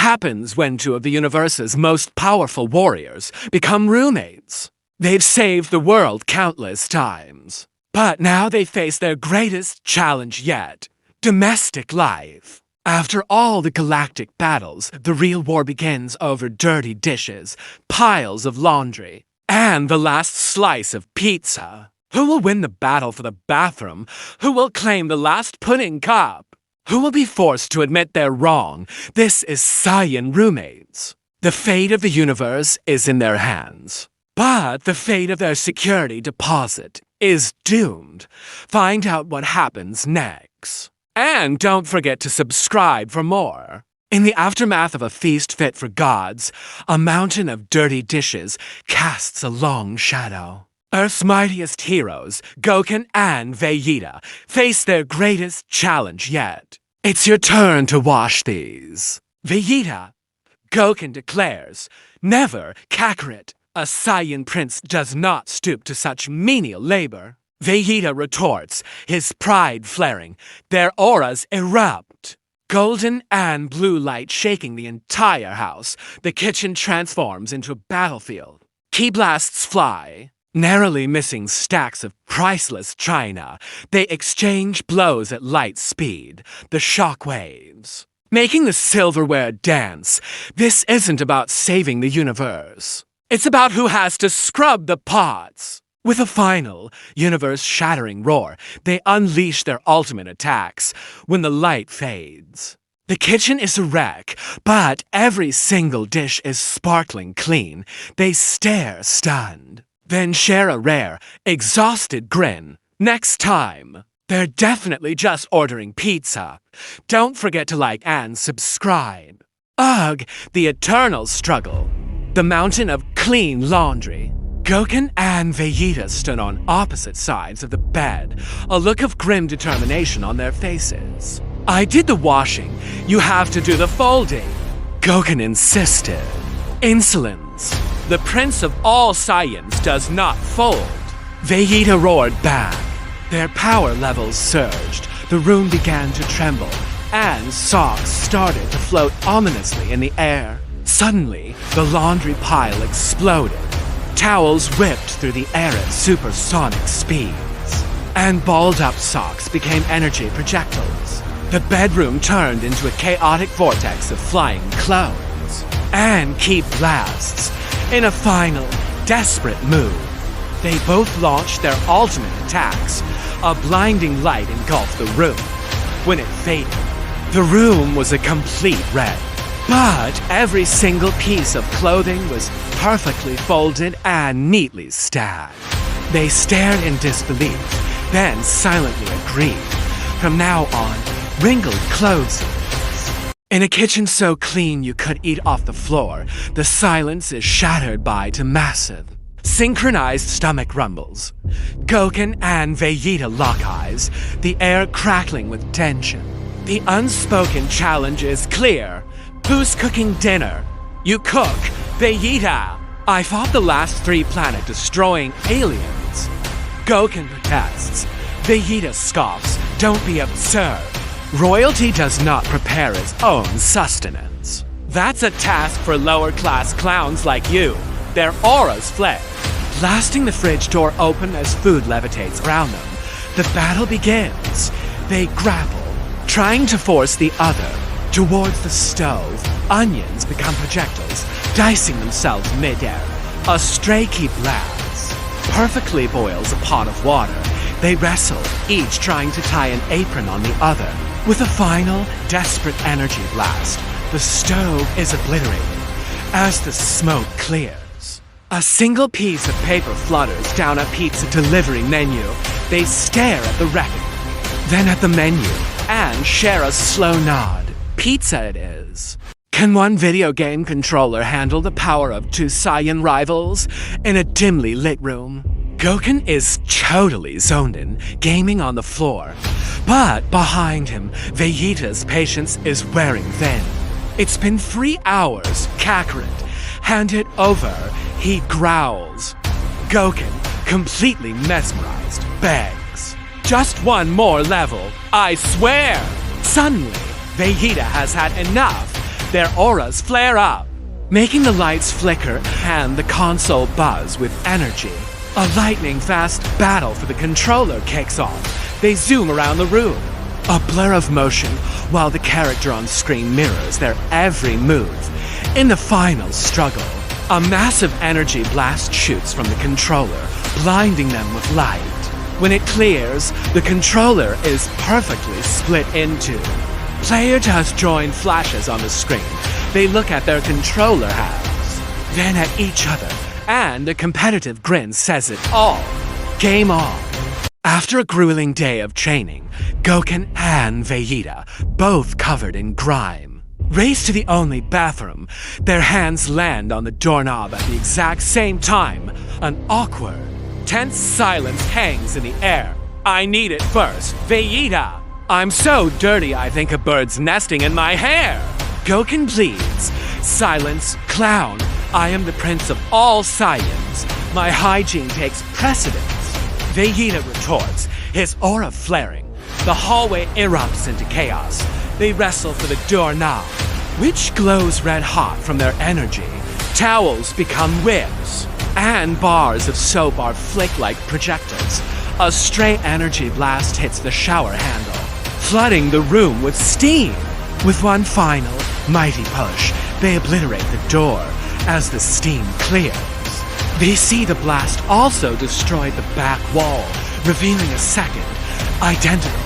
happens when two of the universe's most powerful warriors become roommates. They've saved the world countless times. But now they face their greatest challenge yet: domestic life. After all the galactic battles, the real war begins over dirty dishes, piles of laundry, and the last slice of pizza. Who will win the battle for the bathroom? Who will claim the last pudding cup? Who will be forced to admit they're wrong? This is Saiyan roommates. The fate of the universe is in their hands. But the fate of their security deposit is doomed. Find out what happens next. And don't forget to subscribe for more. In the aftermath of a feast fit for gods, a mountain of dirty dishes casts a long shadow. Earth's mightiest heroes, Goku and Vegeta, face their greatest challenge yet. It's your turn to wash these. Vegeta. Goku declares, "Never, Kakarot. A Saiyan prince does not stoop to such menial labor." Vegeta retorts, his pride flaring. Their auras erupt. Golden and blue light shaking the entire house, the kitchen transforms into a battlefield. Ki blasts fly. Narrowly missing stacks of priceless china, they exchange blows at light speed, the shock waves, making the silverware dance. This isn't about saving the universe. It's about who has to scrub the pots. With a final, universe-shattering roar, they unleash their ultimate attacks when the light fades. The kitchen is a wreck, but every single dish is sparkling clean. They stare stunned, then share a rare, exhausted grin. Next time, they're definitely just ordering pizza. Don't forget to like and subscribe. Ugh, the eternal struggle. The mountain of clean laundry. Goku and Vegeta stood on opposite sides of the bed, a look of grim determination on their faces. "I did the washing. You have to do the folding," Goku insisted. "Insolence. The prince of all Saiyans does not fold." Vegeta roared back. Their power levels surged, the room began to tremble, and socks started to float ominously in the air. Suddenly, the laundry pile exploded. Towels ripped through the air at supersonic speeds, and balled-up socks became energy projectiles. The bedroom turned into a chaotic vortex of flying clothes and ki blasts. In a final, desperate move, they both launched their ultimate attacks. A blinding light engulfed the room. When it faded, the room was a complete wreck. But every single piece of clothing was perfectly folded and neatly stacked. They stared in disbelief, then silently agreed. From now on, wrinkled clothes. In a kitchen so clean you could eat off the floor, the silence is shattered by to massive, synchronized stomach rumbles. Goku and Vegeta lock eyes, the air crackling with tension. The unspoken challenge is clear. Who's cooking dinner? You cook, Vegeta. I fought the last 3 planet-destroying aliens. Goku protests. Vegeta scoffs. Don't be absurd. Royalty does not prepare its own sustenance. That's a task for lower-class clowns like you. Their auras flare, blasting the fridge door open as food levitates around them. The battle begins. They grapple, trying to force the other towards the stove. Onions become projectiles, dicing themselves mid-air. A stray ki blast perfectly boils a pot of water. They wrestle, each trying to tie an apron on the other. With a final, desperate energy blast, the stove is obliterated as the smoke clears. A single piece of paper flutters down a pizza delivery menu. They stare at the wreckage, then at the menu, and share a slow nod. Pizza it is. Can one video game controller handle the power of 2 Saiyan rivals in a dimly lit room? Goku is totally zoned in, gaming on the floor. But behind him, Vegeta's patience is wearing thin. It's been 3 hours, Kakarot. Hand it over, he growls. Goku, completely mesmerized, begs. Just one more level, I swear! Suddenly, Vegeta has had enough. Their auras flare up, making the lights flicker and the console buzz with energy. A lightning-fast battle for the controller kicks off. They zoom around the room, a blur of motion while the character on screen mirrors their every move. In the final struggle, a massive energy blast shoots from the controller, blinding them with light. When it clears, the controller is perfectly split in two. Player just join flashes on the screen. They look at their controller halves, then at each other, and a competitive grin says it all. Game on. After a grueling day of training, Goken and Vegeta, both covered in grime, race to the only bathroom. Their hands land on the doorknob at the exact same time. An awkward, tense silence hangs in the air. I need it first, Vegeta. I'm so dirty I think a bird's nesting in my hair. Goken pleads. Silence, clown. I am the prince of all Saiyans. My hygiene takes precedence. Vegeta retorts, his aura flaring. The hallway erupts into chaos. They wrestle for the doorknob, which glows red hot from their energy. Towels become whips, and bars of soap are flicked like projectors. A stray energy blast hits the shower handle, flooding the room with steam. With one final, mighty push, they obliterate the door as the steam clears. They see the blast also destroy the back wall, revealing a second, identical,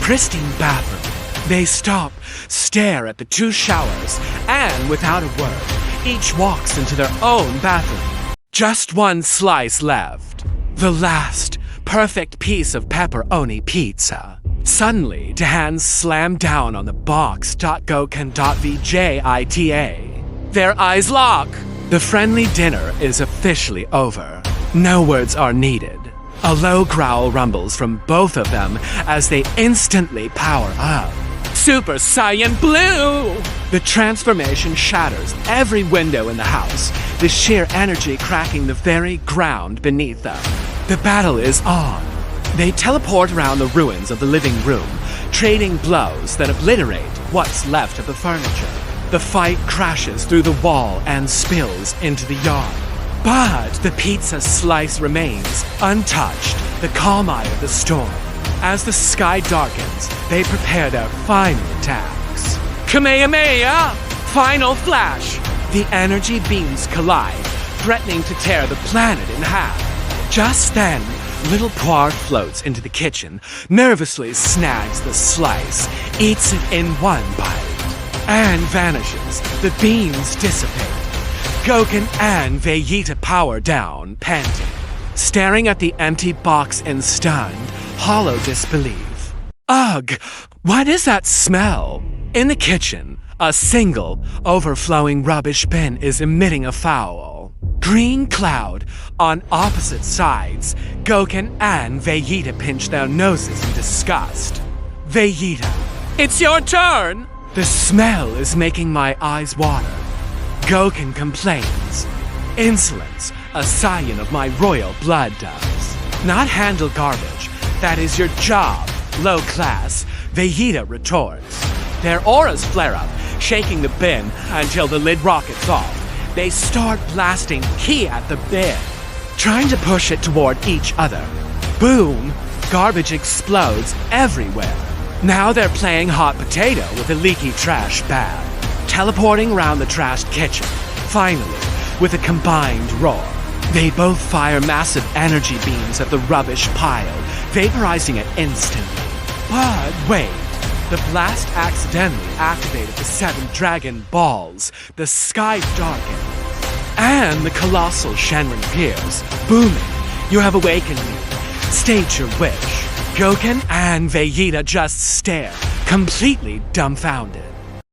pristine bathroom. They stop, stare at the two showers, and without a word, each walks into their own bathroom. Just one slice left. The last, perfect piece of pepperoni pizza. Suddenly, the hands slam down on the box.goken.vjita. Their eyes lock. The friendly dinner is officially over. No words are needed. A low growl rumbles from both of them as they instantly power up. Super Saiyan Blue! The transformation shatters every window in the house, the sheer energy cracking the very ground beneath them. The battle is on. They teleport around the ruins of the living room, trading blows that obliterate what's left of the furniture. The fight crashes through the wall and spills into the yard. But the pizza slice remains untouched, the calm eye of the storm. As the sky darkens, they prepare their final attacks. Kamehameha! Final flash! The energy beams collide, threatening to tear the planet in half. Just then, little Poir floats into the kitchen, nervously snags the slice, eats it in one bite, and vanishes. The beams dissipate. Goken and Vegeta power down, panting, staring at the empty box in stunned, hollow disbelief. Ugh! What is that smell? In the kitchen, a single, overflowing rubbish bin is emitting a foul. Green cloud. On opposite sides, Goken and Vegeta pinch their noses in disgust. Vegeta, it's your turn! The smell is making my eyes water. Goken complains. Insolence, a Saiyan of my royal blood does. Not handle garbage. That is your job, low class, Vegeta retorts. Their auras flare up, shaking the bin until the lid rockets off. They start blasting ki at the bin, trying to push it toward each other. Boom! Garbage explodes everywhere. Now they're playing hot potato with a leaky trash bag, teleporting around the trashed kitchen. Finally, with a combined roar, they both fire massive energy beams at the rubbish pile, vaporizing it instantly. But wait, the blast accidentally activated the 7 dragon balls. The sky darkens, and the colossal Shenron appears, booming. You have awakened me. State your wish. Goken and Vegeta just stare, completely dumbfounded.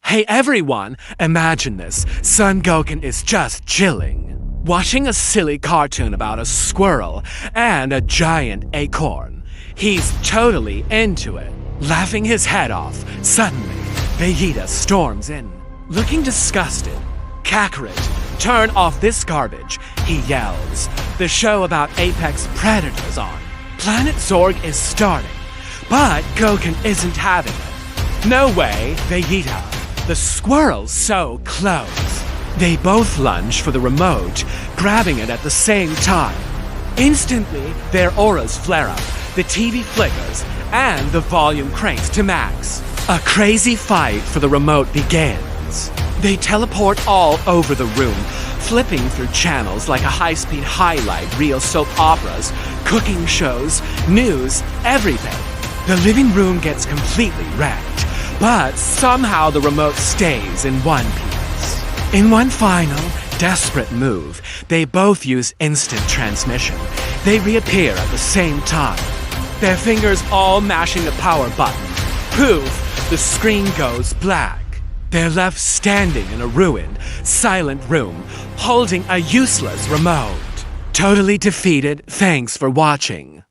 Hey everyone, imagine this. Son Goken is just chilling, watching a silly cartoon about a squirrel and a giant acorn. He's totally into it, laughing his head off. Suddenly, Vegeta storms in, looking disgusted. Kakarot, turn off this garbage, he yells. The show about apex predators on. Planet Zorg is starting, but Goken isn't having it. No way, Vegeta. The squirrel's so close. They both lunge for the remote, grabbing it at the same time. Instantly, their auras flare up, the TV flickers, and the volume cranks to max. A crazy fight for the remote begins. They teleport all over the room, flipping through channels like a high-speed highlight reel soap operas, cooking shows, news, everything. The living room gets completely wrecked, but somehow the remote stays in one piece. In one final, desperate move, they both use instant transmission. They reappear at the same time, their fingers all mashing the power button. Poof, the screen goes black. They're left standing in a ruined, silent room, holding a useless remote. Totally defeated, thanks for watching.